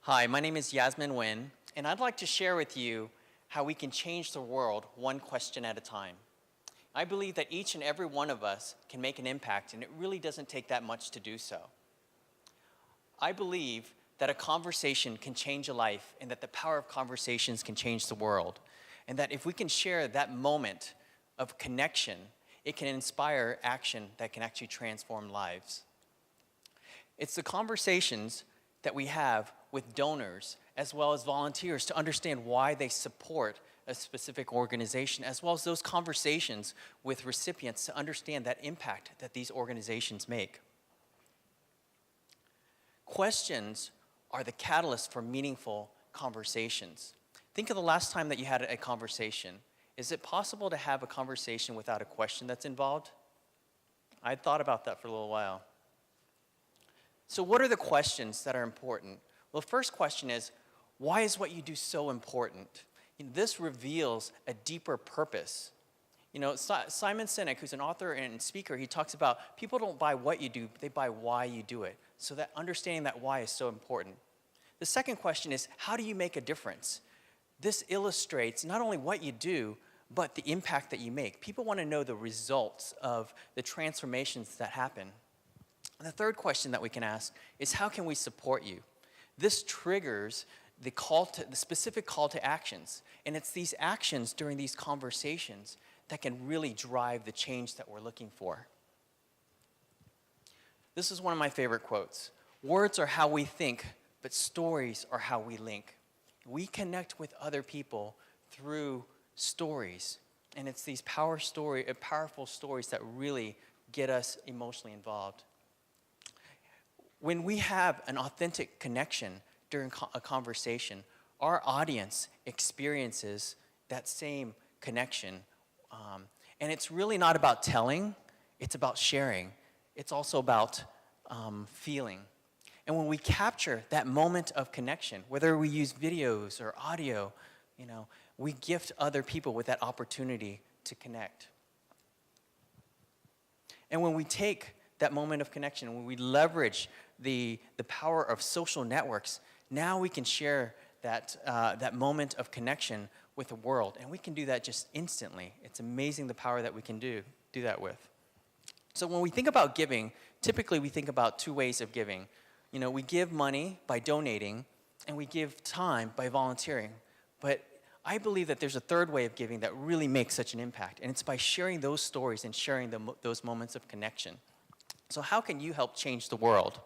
Hi, my name is Yasmin Nguyen, and I'd like to share with you how we can change the world one question at a time. I believe that each and every one of us can make an impact, and it really doesn't take that much to do so. I believe that a conversation can change a life, and that the power of conversations can change the world, and that if we can share that moment of connection, it can inspire action that can actually transform lives. It's the conversations that we have with donors as well as volunteers to understand why they support a specific organization, as well as those conversations with recipients to understand that impact that these organizations make. Questions are the catalyst for meaningful conversations. Think of the last time that you had a conversation. Is it possible to have a conversation without a question that's involved? I thought about that for a little while. So what are the questions that are important? Well, the first question is, why is what you do so important? This reveals a deeper purpose. Simon Sinek, who's an author and speaker, he talks about people don't buy what you do, they buy why you do it. So that understanding that why is so important. The second question is, how do you make a difference? This illustrates not only what you do, but the impact that you make. People want to know the results of the transformations that happen. And the third question that we can ask is, how can we support you? This triggers the specific call to actions. And it's these actions during these conversations that can really drive the change that we're looking for. This is one of my favorite quotes. Words are how we think, but stories are how we link. We connect with other people through stories. And it's these powerful stories that really get us emotionally involved. When we have an authentic connection during a conversation, our audience experiences that same connection. And it's really not about telling, it's about sharing. It's also about feeling. And when we capture that moment of connection, whether we use videos or audio, we gift other people with that opportunity to connect. And when we take that moment of connection, when we leverage the power of social networks, now we can share that moment of connection with the world. And we can do that just instantly. It's amazing the power that we can do that with. So when we think about giving, typically we think about two ways of giving. We give money by donating, and we give time by volunteering. But I believe that there's a third way of giving that really makes such an impact, and it's by sharing those stories and sharing those moments of connection. So how can you help change the world?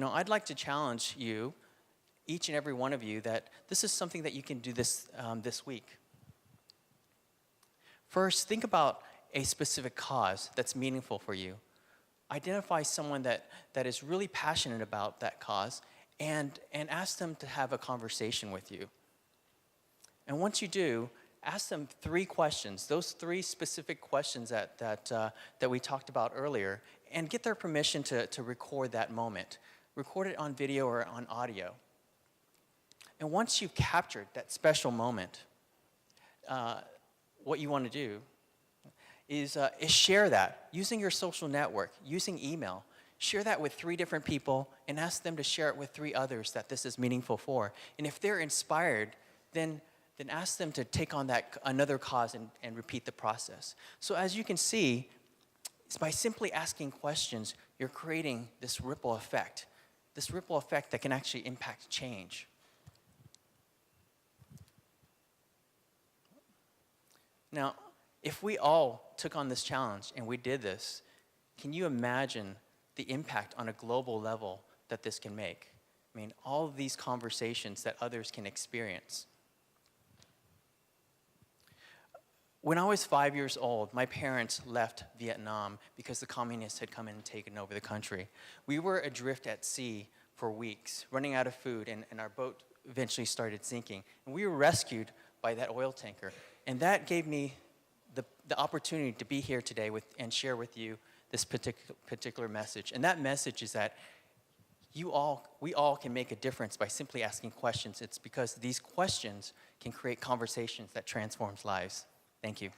I'd like to challenge you, each and every one of you, that this is something that you can do this week. First, think about a specific cause that's meaningful for you. Identify someone that is really passionate about that cause and ask them to have a conversation with you. And once you do, ask them 3 questions, those 3 specific questions that we talked about earlier, and get their permission to record that moment. Record it on video or on audio. And once you've captured that special moment, what you want to do is share that using your social network, using email. Share that with 3 different people and ask them to share it with 3 others that this is meaningful for. And if they're inspired, then ask them to take on another cause and repeat the process. So as you can see, it's by simply asking questions, you're creating this ripple effect that can actually impact change. Now, if we all took on this challenge and we did this, can you imagine the impact on a global level that this can make? All of these conversations that others can experience. When I was 5 years old, my parents left Vietnam because the communists had come in and taken over the country. We were adrift at sea for weeks, running out of food, and our boat eventually started sinking. And we were rescued by that oil tanker. And that gave me the opportunity to be here today and share with you this particular message. And that message is that we all can make a difference by simply asking questions. It's because these questions can create conversations that transforms lives. Thank you.